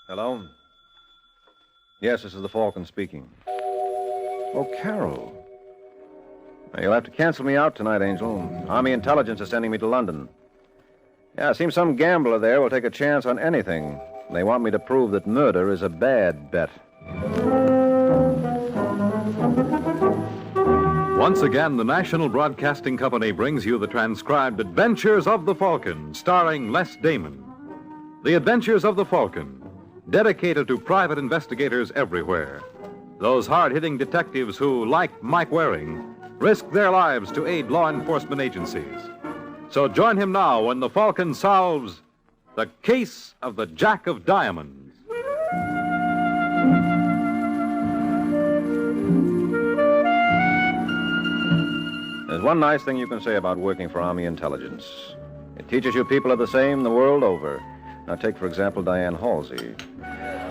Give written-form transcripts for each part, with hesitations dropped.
Hello? Yes, this is the Falcon speaking. Oh, Carol. Now, you'll have to cancel me out tonight, Angel. Army Intelligence is sending me to London. Yeah, it seems some gambler there will take a chance on anything. They want me to prove that murder is a bad bet. Once again, the National Broadcasting Company brings you the transcribed Adventures of the Falcon, starring Les Damon. The Adventures of the Falcon, dedicated to private investigators everywhere. Those hard-hitting detectives who, like Mike Waring, risk their lives to aid law enforcement agencies. So join him now when the Falcon solves the case of the Jack of Diamonds. There's one nice thing you can say about working for Army Intelligence. It teaches you people are the same the world over. Now, take, for example, Diane Halsey.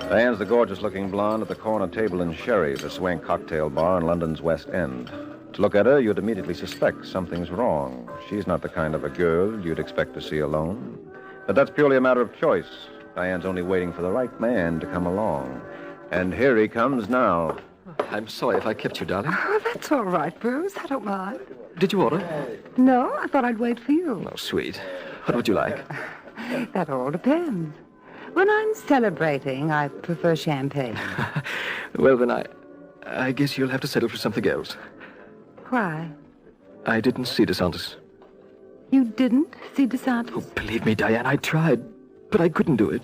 Diane's the gorgeous-looking blonde at the corner table in Sherry's, a swank cocktail bar in London's West End. To look at her, you'd immediately suspect something's wrong. She's not the kind of a girl you'd expect to see alone. But that's purely a matter of choice. Diane's only waiting for the right man to come along. And here he comes now. I'm sorry if I kept you, darling. Oh, that's all right, Bruce. I don't mind. Did you order? No, I thought I'd wait for you. Oh, sweet. What would you like? That all depends. When I'm celebrating, I prefer champagne. Well, then, I guess you'll have to settle for something else. Why? I didn't see DeSantis. You didn't see DeSantis? Oh, believe me, Diane, I tried, but I couldn't do it.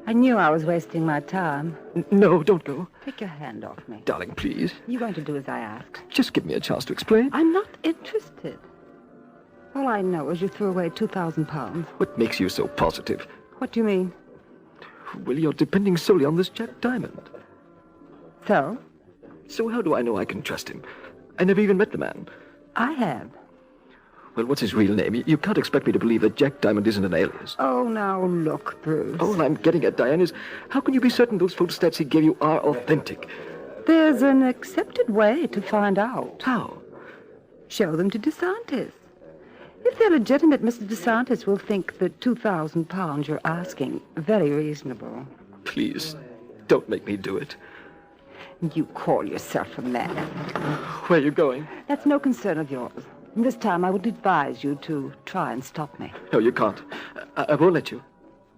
I knew I was wasting my time. No, don't go. Take your hand off me. Darling, please. You're going to do as I asked. Just give me a chance to explain. I'm not interested. All I know is you threw away 2,000 pounds. What makes you so positive? What do you mean? Well, you're depending solely on this Jack Diamond. So? So how do I know I can trust him? I never even met the man. I have. Well, what's his real name? You can't expect me to believe that Jack Diamond isn't an alias. Oh, now look, Bruce. All I'm getting at, Diane, is how can you be certain those photostats he gave you are authentic? There's an accepted way to find out. How? Show them to DeSantis. If they're legitimate, Mr. DeSantis will think the 2,000 pounds you're asking very reasonable. Please, don't make me do it. You call yourself a man. Where are you going? That's no concern of yours. This time I would advise you to try and stop me. No, you can't. I won't let you.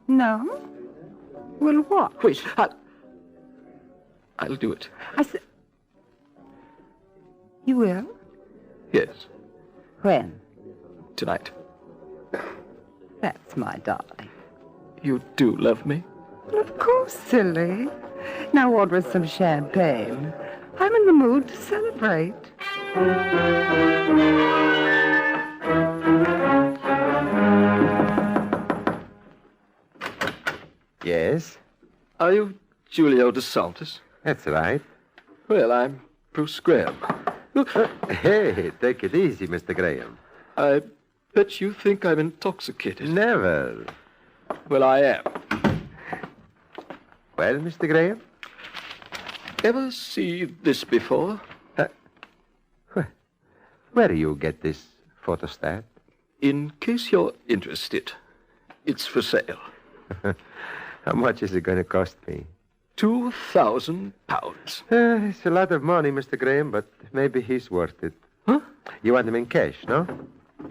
No? Well, what? Wait, I'll do it. I said... You will? Yes, When? tonight. That's my darling. You do love me? Well, of course, silly. Now order us some champagne. I'm in the mood to celebrate. Yes, Are you Julio DeSantis? that's right. Well, I'm Bruce Graham. Hey, take it easy, Mr. Graham. I bet you think I'm intoxicated. Never. Well, I am. Well, Mr. Graham? Ever see this before? Where do you get this photostat? In case you're interested, it's for sale. How much is it going to cost me? 2,000 pounds. It's a lot of money, Mr. Graham, but maybe he's worth it. Huh? You want him in cash, no?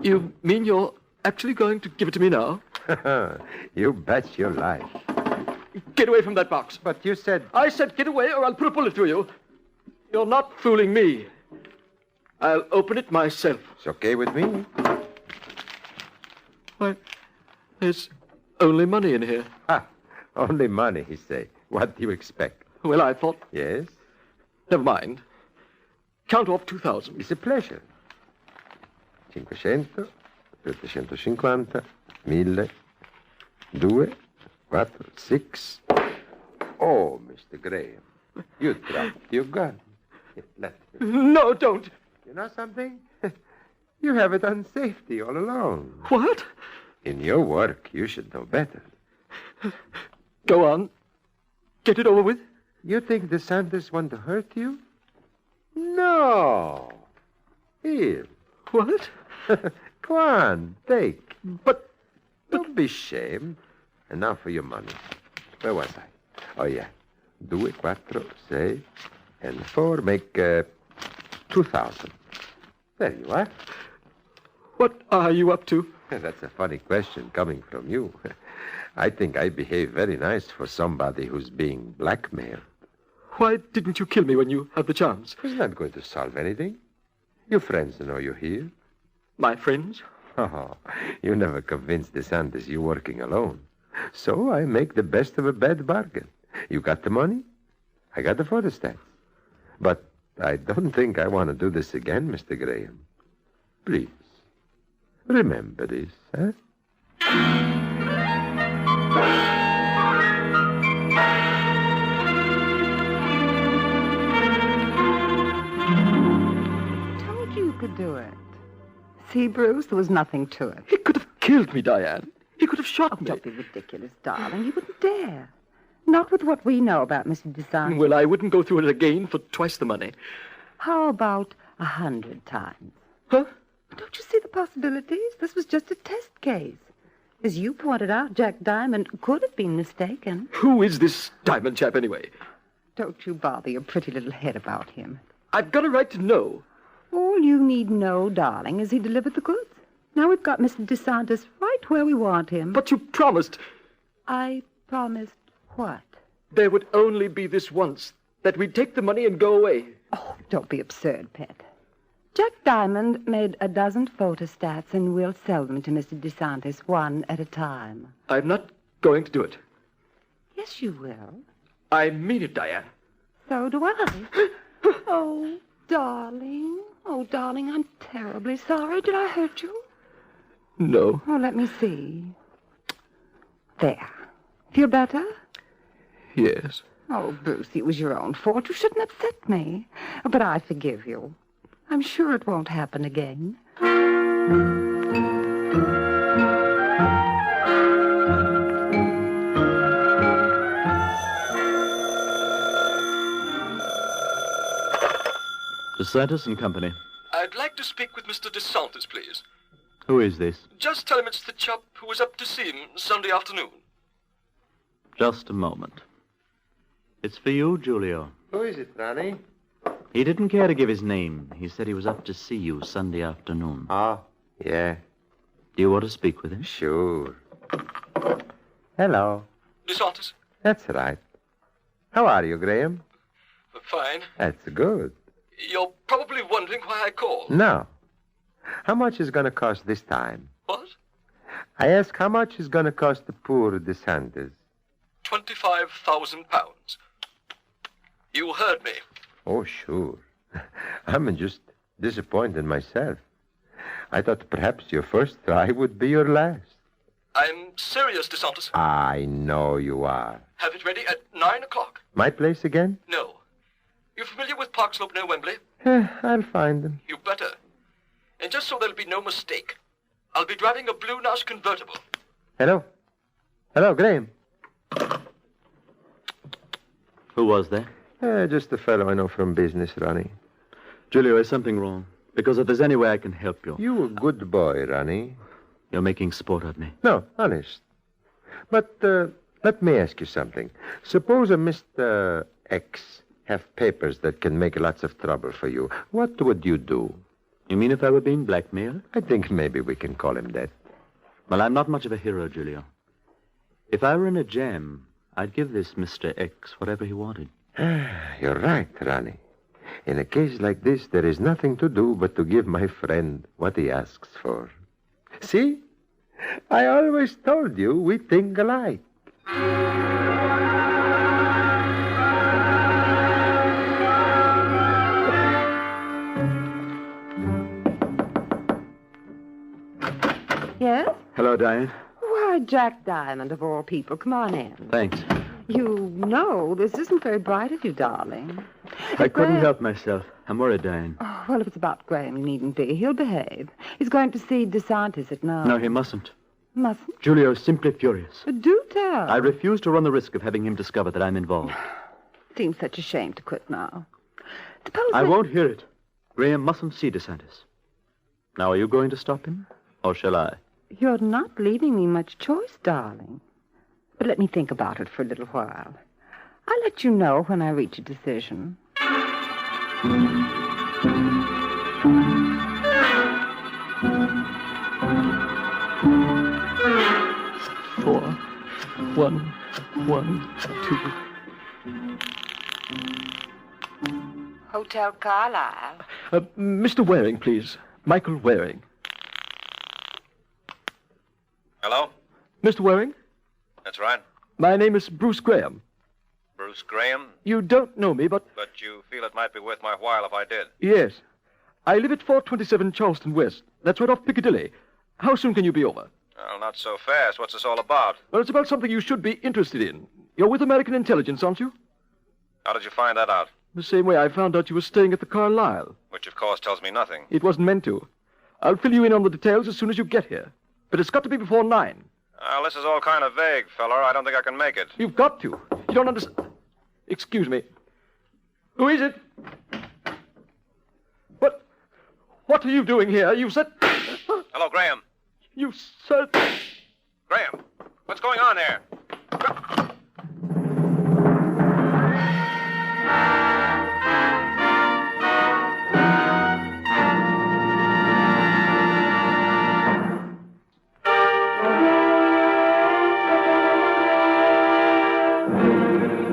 You mean you're actually going to give it to me now? You bet your life. Get away from that box. But you said... I said get away or I'll put a bullet through you. You're not fooling me. I'll open it myself. It's okay with me. Why, there's only money in here. Ha! Only money, he say. What do you expect? Well, I thought... Yes? Never mind. Count off 2,000. It's a pleasure. 500, 750, 1000, 2, 4, 6. Oh, Mr. Graham, you dropped your gun. It left me. No, don't. You know something? You have it on safety all along. What? In your work, you should know better. Go on. Get it over with. You think the Santas want to hurt you? No. Here. What? Go on, take. But Don't be ashamed. And now for your money. Where was I? Oh, yeah. 2, 4, 6, and 4 make 2,000. There you are. What are you up to? That's a funny question coming from you. I think I behave very nice for somebody who's being blackmailed. Why didn't you kill me when you had the chance? It's not going to solve anything. Your friends know you're here. My friends? Oh, you never convinced DeSantis you're working alone. So I make the best of a bad bargain. You got the money, I got the photostats. But I don't think I want to do this again, Mr. Graham. Please, remember this, huh? Told you could do it. See, Bruce, there was nothing to it. He could have killed me, Diane. He could have shot me. Don't be ridiculous, darling. You wouldn't dare. Not with what we know about Mr. DeSantis. Well, I wouldn't go through it again for twice the money. How about 100 times? Huh? Don't you see the possibilities? This was just a test case. As you pointed out, Jack Diamond could have been mistaken. Who is this Diamond chap, anyway? Don't you bother your pretty little head about him. I've got a right to know. All you need know, darling, is he delivered the goods. Now we've got Mr. DeSantis right where we want him. But you promised. I promised what? There would only be this once, that we'd take the money and go away. Oh, don't be absurd, Pet. Jack Diamond made a dozen photostats, and we'll sell them to Mr. DeSantis one at a time. I'm not going to do it. Yes, you will. I mean it, Diane. So do I. Oh, darling. Oh, darling, I'm terribly sorry. Did I hurt you? No. Oh, let me see. There. Feel better? Yes. Oh, Bruce, it was your own fault. You shouldn't upset me. But I forgive you. I'm sure it won't happen again. DeSantis and Company. I'd like to speak with Mr. DeSantis, please. Who is this? Just tell him it's the chap who was up to see him Sunday afternoon. Just a moment. It's for you, Julio. Who is it, Ronnie? He didn't care to give his name. He said he was up to see you Sunday afternoon. Oh, yeah. Do you want to speak with him? Sure. Hello. DeSantis? That's right. How are you, Graham? Fine. That's good. You're probably wondering why I called. No. How much is going to cost this time? What? I ask how much is going to cost the poor DeSantis. £25,000. You heard me. Oh, sure. I'm just disappointed myself. I thought perhaps your first try would be your last. I'm serious, DeSantis. I know you are. Have it ready at 9 o'clock. My place again? No. You familiar with Park Slope near Wembley? I'll find them. You better. And just so there'll be no mistake, I'll be driving a Blue Nash convertible. Hello? Hello, Graham. Who was there? Just a fellow I know from business, Ronnie. Julio, is something wrong? Because if there's any way I can help you. You a good boy, Ronnie. You're making sport of me. No, honest. But let me ask you something. Suppose a Mr. X have papers that can make lots of trouble for you. What would you do? You mean if I were being blackmailed? I think maybe we can call him that. Well, I'm not much of a hero, Julio. If I were in a jam, I'd give this Mr. X whatever he wanted. You're right, Ronnie. In a case like this, there is nothing to do but to give my friend what he asks for. See? I always told you we think alike. Yes? Hello, Diane. Why, Jack Diamond, of all people. Come on in. Thanks. You know, this isn't very bright of you, darling. I couldn't Graham- help myself. I'm worried, Diane. Oh, well, if it's about Graham, you needn't be. He'll behave. He's going to see DeSantis at 9. No, he mustn't. Mustn't? Julio's simply furious. Do tell. I refuse to run the risk of having him discover that I'm involved. Seems such a shame to quit now. Suppose I won't hear it. Graham mustn't see DeSantis. Now, are you going to stop him? Or shall I? You're not leaving me much choice, darling. But let me think about it for a little while. I'll let you know when I reach a decision. 4, 1, 1, 2. Hotel Carlisle. Mr. Waring, please. Michael Waring. Hello? Mr. Waring, That's right. my name is Bruce Graham. Bruce Graham? You don't know me, but But you feel it might be worth my while if I did. yes. I live at 427 Charleston West. That's right off Piccadilly. How soon can you be over? Well, not so fast. What's this all about? Well, it's about something you should be interested in. You're with American Intelligence, aren't you? How did you find that out? The same way I found out you were staying at the Carlisle. Which, of course, tells me nothing. It wasn't meant to. I'll fill you in on the details as soon as you get here. But it's got to be before 9. Well, this is all kind of vague, feller. I don't think I can make it. You've got to. You don't understand. Excuse me. Who is it? What are you doing here? You said... Hello, Graham. You said... Graham, what's going on there?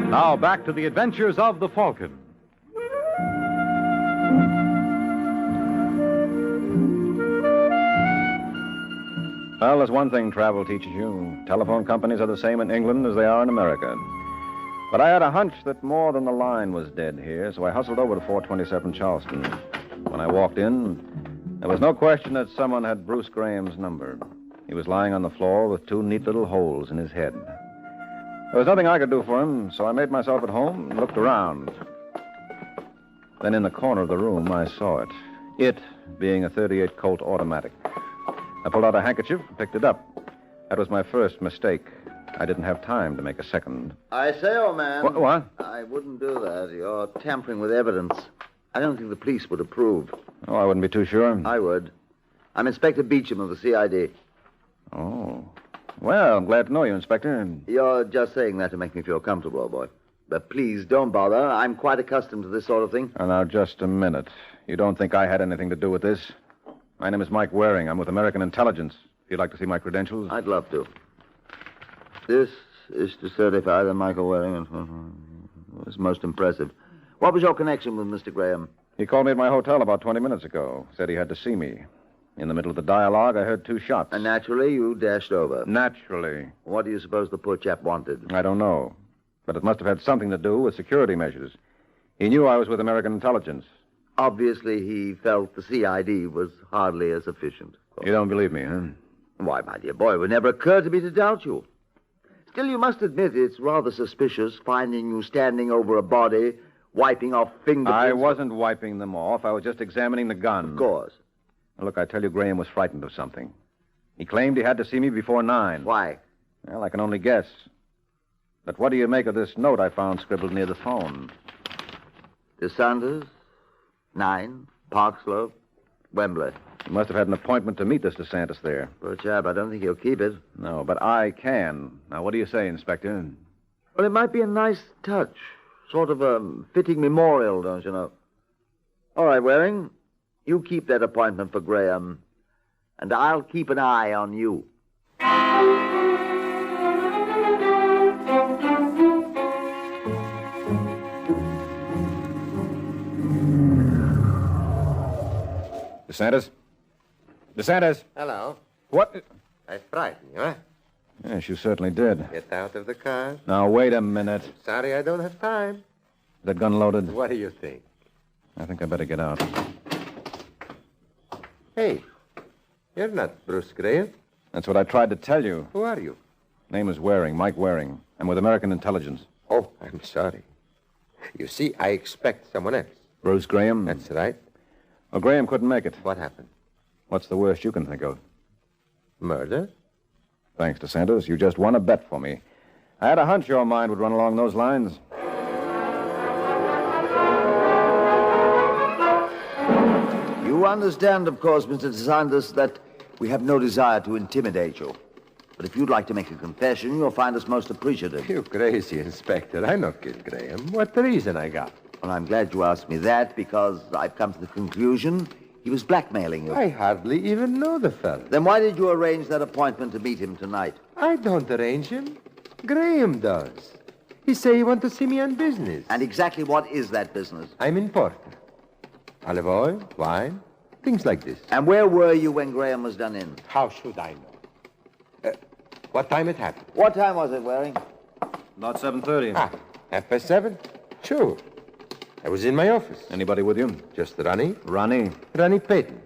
Now back to the adventures of the Falcon. Well, there's one thing travel teaches you. Telephone companies are the same in England as they are in America. But I had a hunch that more than the line was dead here, so I hustled over to 427 Charleston. When I walked in, there was no question that someone had Bruce Graham's number. He was lying on the floor with 2 neat little holes in his head. There was nothing I could do for him, so I made myself at home and looked around. Then in the corner of the room, I saw it. It being a .38 Colt automatic. I pulled out a handkerchief and picked it up. That was my first mistake. I didn't have time to make a second. I say, old man. What? I wouldn't do that. You're tampering with evidence. I don't think the police would approve. Oh, I wouldn't be too sure. I would. I'm Inspector Beecham of the CID. Oh. Well, I'm glad to know you, Inspector. You're just saying that to make me feel comfortable, old boy. But please don't bother. I'm quite accustomed to this sort of thing. Now, just a minute. You don't think I had anything to do with this? My name is Mike Waring. I'm with American Intelligence. If you'd like to see my credentials. I'd love to. This is to certify that Michael Waring was most impressive. What was your connection with Mr. Graham? He called me at my hotel about 20 minutes ago. Said he had to see me. In the middle of the dialogue, I heard 2 shots. And naturally, you dashed over. Naturally. What do you suppose the poor chap wanted? I don't know. But it must have had something to do with security measures. He knew I was with American Intelligence. Obviously, he felt the CID was hardly as efficient. You don't believe me, huh? Why, my dear boy, it would never occur to me to doubt you. Still, you must admit it's rather suspicious finding you standing over a body, wiping off fingerprints. I wasn't wiping them off. I was just examining the gun. Of course. Now, look, I tell you, Graham was frightened of something. He claimed he had to see me before 9. Why? Well, I can only guess. But what do you make of this note I found scribbled near the phone? DeSanders, 9, Park Slope, Wembley. He must have had an appointment to meet this DeSantis there. Poor chap, I don't think he'll keep it. No, but I can. Now, what do you say, Inspector? Well, it might be a nice touch. Sort of a fitting memorial, don't you know? All right, Waring. You keep that appointment for Graham, and I'll keep an eye on you. DeSantis? DeSantis? Hello. What? I frightened you, huh? Yes, you certainly did. Get out of the car. Now, wait a minute. Sorry, I don't have time. Is that gun loaded? What do you think? I think I better get out. Hey, you're not Bruce Graham. That's what I tried to tell you. Who are you? Name is Waring, Mike Waring. I'm with American Intelligence. Oh, I'm sorry. You see, I expect someone else. Bruce Graham? That's right. Well, Graham couldn't make it. What happened? What's the worst you can think of? Murder? Thanks, DeSantis. You just won a bet for me. I had a hunch your mind would run along those lines. You understand, of course, Mr. DeSanders, that we have no desire to intimidate you. But if you'd like to make a confession, you'll find us most appreciative. You crazy, Inspector. I not killed Graham. What reason I got? Well, I'm glad you asked me that, because I've come to the conclusion he was blackmailing you. I hardly even know the fellow. Then why did you arrange that appointment to meet him tonight? I don't arrange him. Graham does. He say he want to see me on business. And exactly what is that business? I'm importer. Olive oil, wine, things like this. And where were you when Graham was done in? How should I know? What time it happened? What time was it, Waring? About 7:30. 7:30? Sure. I was in my office. Anybody with you? Just Ronnie. Ronnie. Ronnie Payton.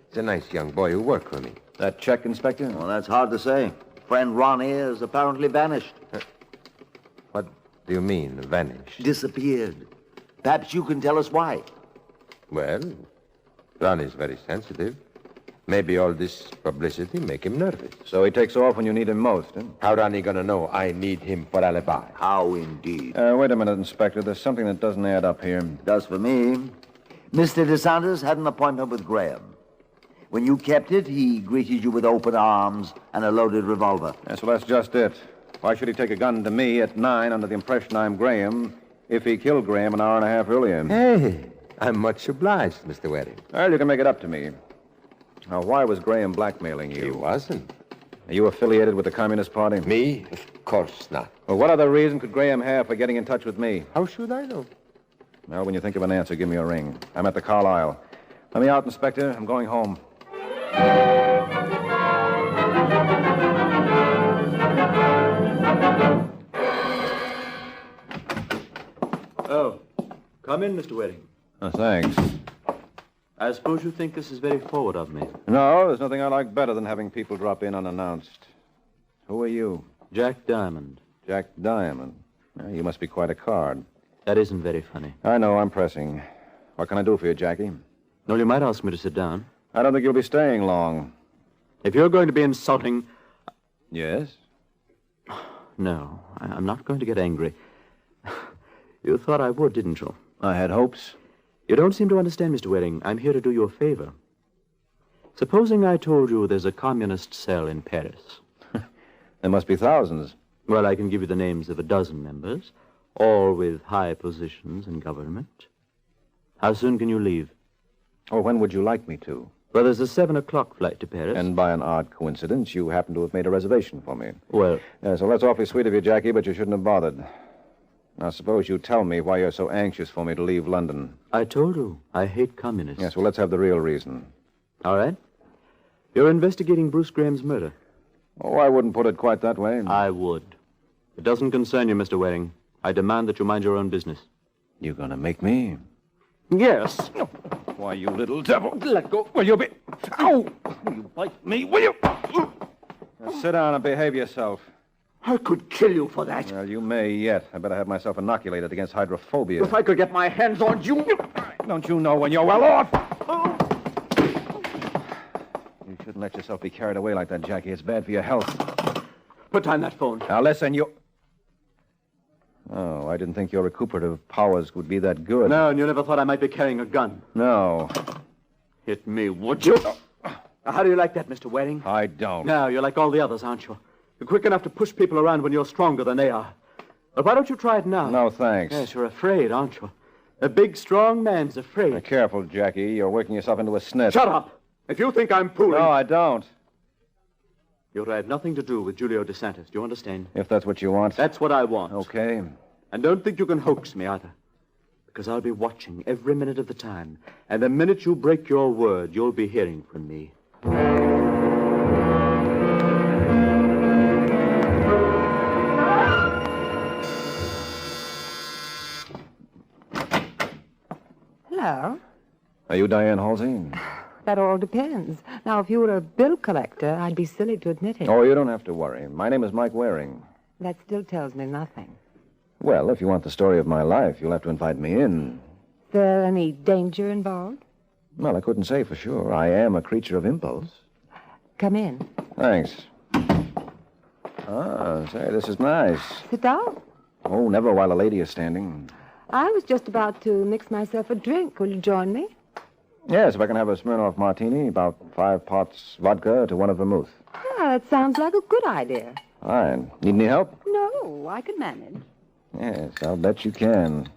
He's a nice young boy who worked for me. That check, Inspector? Well, that's hard to say. Friend Ronnie is apparently vanished. What do you mean, vanished? Disappeared. Perhaps you can tell us why. Well, Ronnie's very sensitive. Maybe all this publicity make him nervous. So he takes off when you need him most, huh? How Ronnie gonna know I need him for alibi? How indeed. Wait a minute, Inspector. There's something that doesn't add up here. Does for me. Mr. DeSantis had an appointment with Graham. When you kept it, he greeted you with open arms and a loaded revolver. Yes, well, that's just it. Why should he take a gun to me at 9 under the impression I'm Graham if he killed Graham an hour and a half earlier? Hey, I'm much obliged, Mr. Waring. Well, you can make it up to me. Now, why was Graham blackmailing you? He wasn't. Are you affiliated with the Communist Party? Me? Of course not. Well, what other reason could Graham have for getting in touch with me? How should I know? Well, when you think of an answer, give me a ring. I'm at the Carlisle. Let me out, Inspector. I'm going home. Oh, come in, Mr. Waring. Oh, thanks. I suppose you think this is very forward of me. No, there's nothing I like better than having people drop in unannounced. Who are you? Jack Diamond. Jack Diamond. Well, you must be quite a card. That isn't very funny. I know, I'm pressing. What can I do for you, Jackie? No, you might ask me to sit down. I don't think you'll be staying long. If you're going to be insulting... Yes? No, I'm not going to get angry. You thought I would, didn't you? I had hopes. You don't seem to understand, Mr. Waring. I'm here to do you a favor. Supposing I told you there's a communist cell in Paris. There must be thousands. Well, I can give you the names of a dozen members, all with high positions in government. How soon can you leave? Oh, when would you like me to? Well, there's a 7:00 flight to Paris. And by an odd coincidence, you happen to have made a reservation for me. Well... So that's awfully sweet of you, Jackie, but you shouldn't have bothered. Now, suppose you tell me why you're so anxious for me to leave London. I told you, I hate communists. Yes, well, let's have the real reason. All right. You're investigating Bruce Graham's murder. Oh, I wouldn't put it quite that way. I would. It doesn't concern you, Mr. Waring. I demand that you mind your own business. You gonna make me? Yes. Why, you little devil. Let go. Will you be... Ow! Will you bite me, will you? Now, sit down and behave yourself. I could kill you for that. Well, you may yet. I better have myself inoculated against hydrophobia. If I could get my hands on you... Don't you know when you're well off? You shouldn't let yourself be carried away like that, Jackie. It's bad for your health. Put down that phone. Now, listen, you... Oh, I didn't think your recuperative powers would be that good. No, and you never thought I might be carrying a gun. No. Hit me, would you? How do you like that, Mr. Waring? I don't. No, you're like all the others, aren't you? You're quick enough to push people around when you're stronger than they are. But why don't you try it now? No, thanks. Yes, you're afraid, aren't you? A big, strong man's afraid. Now, careful, Jackie. You're working yourself into a snitch. Shut up! If you think I'm fooling... No, I don't. You'll have nothing to do with Julio DeSantis. Do you understand? If that's what you want. That's what I want. Okay. And don't think you can hoax me either. Because I'll be watching every minute of the time. And the minute you break your word, you'll be hearing from me. Hello. Are you Diane Halsey? That all depends. Now, if you were a bill collector, I'd be silly to admit it. Oh, you don't have to worry. My name is Mike Waring. That still tells me nothing. Well, if you want the story of my life, you'll have to invite me in. Is there any danger involved? Well, I couldn't say for sure. I am a creature of impulse. Come in. Thanks. Ah, say, this is nice. Sit down. Oh, never while a lady is standing. I was just about to mix myself a drink. Will you join me? Yes, if I can have a Smirnoff martini, about 5 pots vodka to 1 of vermouth. Ah, It sounds like a good idea. Fine. Need any help? No, I can manage. Yes, I'll bet you can.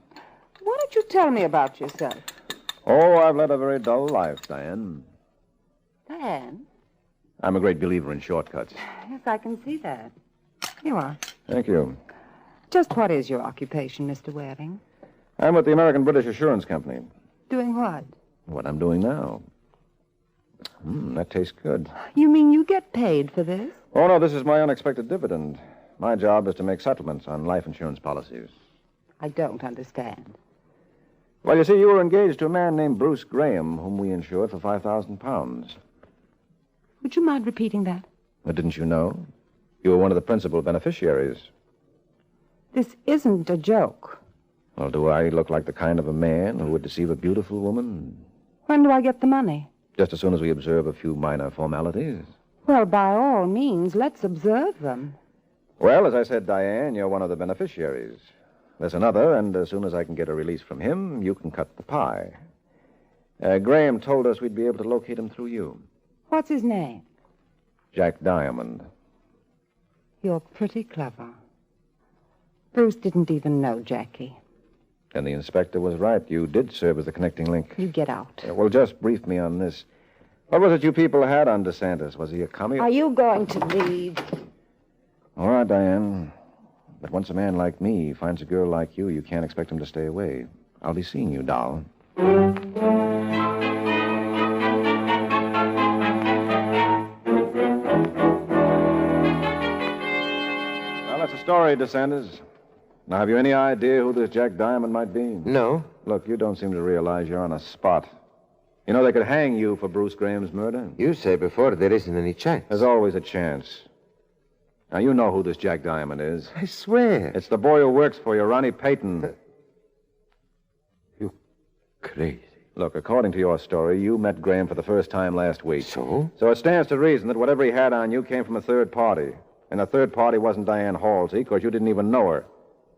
Why don't you tell me about yourself? Oh, I've led a very dull life, Diane. Diane? I'm a great believer in shortcuts. Yes, I can see that. Here you are. Thank you. Just what is your occupation, Mr. Waring? I'm with the American British Assurance Company. Doing what? What I'm doing now. That tastes good. You mean you get paid for this? Oh, no, this is my unexpected dividend. My job is to make settlements on life insurance policies. I don't understand. Well, you see, you were engaged to a man named Bruce Graham, whom we insured for £5,000. Would you mind repeating that? Well, didn't you know? You were one of the principal beneficiaries. This isn't a joke. Well, do I look like the kind of a man who would deceive a beautiful woman? When do I get the money? Just as soon as we observe a few minor formalities. Well, by all means, let's observe them. Well, as I said, Diane, you're one of the beneficiaries. There's another, and as soon as I can get a release from him, you can cut the pie. Graham told us we'd be able to locate him through you. What's his name? Jack Diamond. You're pretty clever. Bruce didn't even know Jackie. And the inspector was right. You did serve as the connecting link. You get out. Well, just brief me on this. What was it you people had on DeSantis? Was he a commie? Are you going to leave? All right, Diane. But once a man like me finds a girl like you can't expect him to stay away. I'll be seeing you, doll. Well, that's a story, DeSantis. Now, have you any idea who this Jack Diamond might be? No. Look, you don't seem to realize you're on a spot. You know, they could hang you for Bruce Graham's murder. You say before there isn't any chance. There's always a chance. Now, you know who this Jack Diamond is. I swear. It's the boy who works for you, Ronnie Payton. You crazy. Look, according to your story, you met Graham for the first time last week. So? So it stands to reason that whatever he had on you came from a third party. And the third party wasn't Diane Halsey, because you didn't even know her.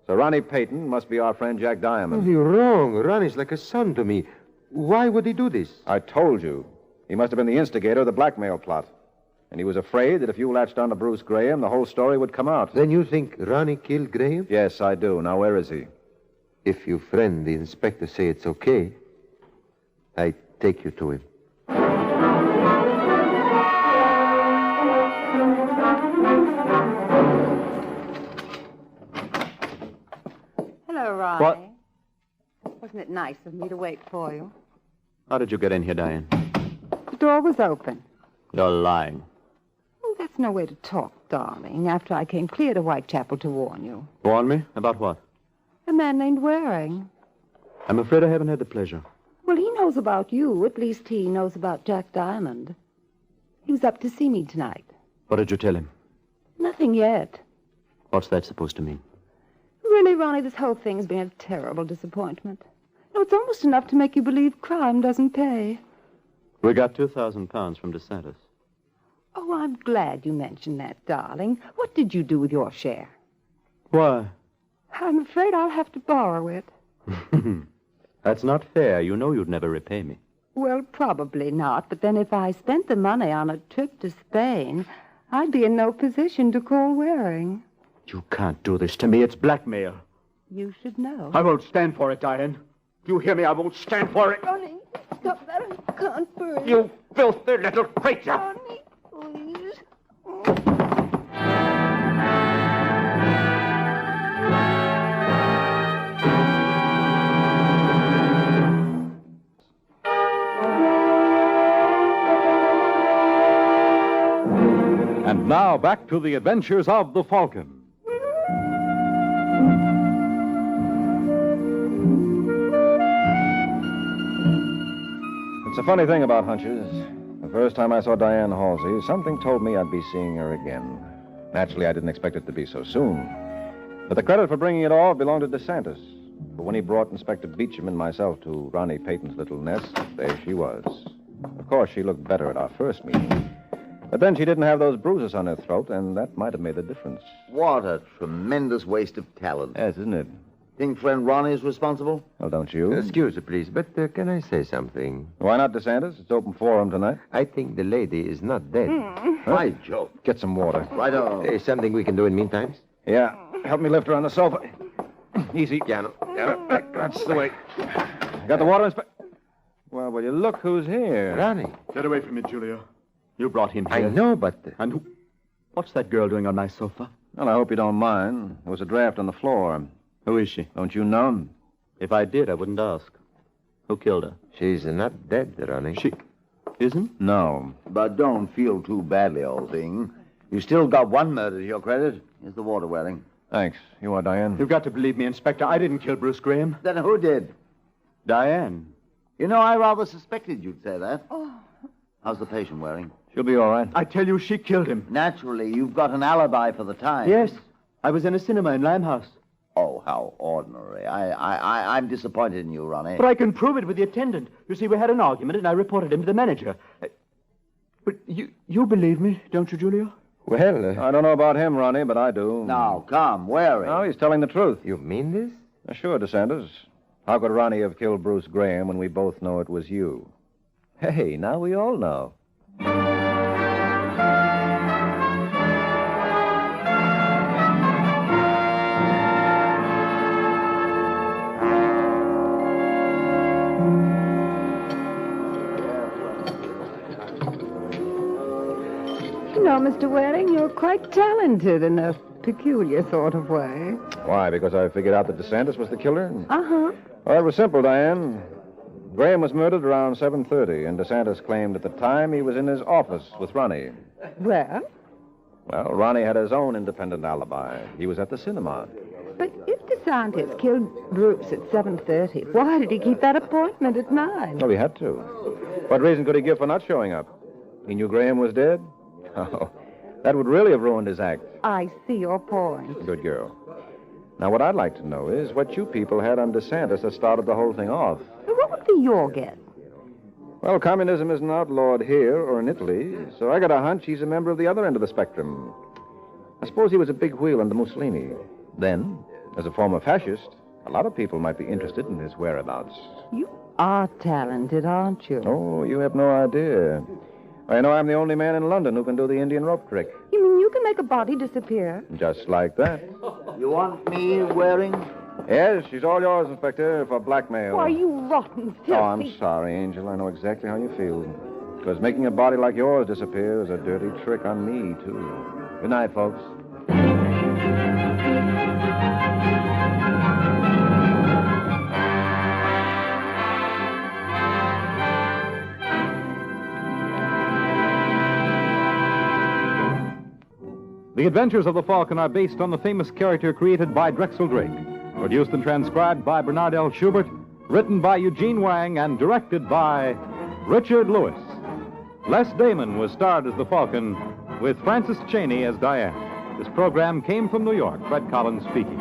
So Ronnie Payton must be our friend Jack Diamond. Oh, you're wrong. Ronnie's like a son to me. Why would he do this? I told you. He must have been the instigator of the blackmail plot. And he was afraid that if you latched on to Bruce Graham, the whole story would come out. Then you think Ronnie killed Graham? Yes, I do. Now, where is he? If your friend, the inspector, say it's okay, I take you to him. Hello, Ronnie. What? Wasn't it nice of me to wait for you? How did you get in here, Diane? The door was open. You're lying. Oh, that's no way to talk, darling, after I came clear to Whitechapel to warn you. Warn me? About what? A man named Waring. I'm afraid I haven't had the pleasure. Well, he knows about you. At least he knows about Jack Diamond. He was up to see me tonight. What did you tell him? Nothing yet. What's that supposed to mean? Really, Ronnie, this whole thing's been a terrible disappointment. No, it's almost enough to make you believe crime doesn't pay. We got £2,000 from DeSantis. Oh, I'm glad you mentioned that, darling. What did you do with your share? Why? I'm afraid I'll have to borrow it. That's not fair. You know you'd never repay me. Well, probably not. But then if I spent the money on a trip to Spain, I'd be in no position to call Waring. You can't do this to me. It's blackmail. You should know. I won't stand for it, Diane. Do you hear me? I won't stand for it. Ronnie, stop that. I can't breathe. You filthy little creature. Ronnie, please. And now back to the adventures of the Falcon. It's a funny thing about hunches. The first time I saw Diane Halsey, something told me I'd be seeing her again. Naturally, I didn't expect it to be so soon. But the credit for bringing it all belonged to DeSantis. For when he brought Inspector Beecham and myself to Ronnie Payton's little nest, there she was. Of course, she looked better at our first meeting. But then she didn't have those bruises on her throat, and that might have made a difference. What a tremendous waste of talent. Yes, isn't it? Think friend Ronnie's responsible? Well, don't you? Excuse me, please, but can I say something? Why not, DeSantis? It's open forum tonight. I think the lady is not dead. By Jove. Get some water. Right on. Hey, something we can do in meantime? Yeah. Help me lift her on the sofa. Easy. Piano. That's the way. Got the water, Inspector? Well, will you look who's here? Ronnie. Get away from me, Julio. You brought him I here. know, but... And who... What's that girl doing on my sofa? Well, I hope you don't mind. There was a draft on the floor. Who is she? Don't you know? If I did, I wouldn't ask. Who killed her? She's not dead, Ronnie. She isn't? No. But don't feel too badly, old thing. You still got one murder to your credit. Here's the water, Waring. Thanks. You are Diane? You've got to believe me, Inspector. I didn't kill Bruce Graham. Then who did? Diane. You know, I rather suspected you'd say that. How's the patient, Waring? She'll be all right. I tell you, she killed him. Naturally, you've got an alibi for the time. Yes. I was in a cinema in Limehouse. Oh, how ordinary. I'm disappointed in you, Ronnie. But I can prove it with the attendant. You see, we had an argument, and I reported him to the manager. But you believe me, don't you, Julio? Well, I don't know about him, Ronnie, but I do. Now, come, Waring. No, he's telling the truth. you mean this? Sure, DeSantis. How could Ronnie have killed Bruce Graham when we both know it was you? Hey, now we all know. You know, Mr. Waring, you're quite talented in a peculiar sort of way. Why? Because I figured out that DeSantis was the killer? Uh-huh. Well, it was simple, Diane. Graham was murdered around 7:30, and DeSantis claimed at the time he was in his office with Ronnie. Well, Well, Ronnie had his own independent alibi. He was at the cinema. but if DeSantis killed Bruce at 7:30, why did he keep that appointment at 9? Well, he had to. What reason could he give for not showing up? He knew Graham was dead? Oh, that would really have ruined his act. I see your point. Good girl. Now, what I'd like to know is what you people had on DeSantis that started the whole thing off. What would be your guess? Well, communism isn't outlawed here or in Italy, so I got a hunch he's a member of the other end of the spectrum. I suppose he was a big wheel under Mussolini. Then, as a former fascist, a lot of people might be interested in his whereabouts. You are talented, aren't you? Oh, you have no idea. I know I'm the only man in London who can do the Indian rope trick. You mean you can make a body disappear? Just like that. You want me, Waring? Yes, she's all yours, Inspector, for blackmail. Why, you rotten filthy... Oh, I'm sorry, Angel. I know exactly how you feel. Because making a body like yours disappear is a dirty trick on me, too. Good night, folks. The Adventures of the Falcon are based on the famous character created by Drexel Drake. Produced and transcribed by Bernard L. Schubert. Written by Eugene Wang and directed by Richard Lewis. Les Damon was starred as the Falcon, with Frances Cheney as Diane. This program came from New York. Fred Collins speaking.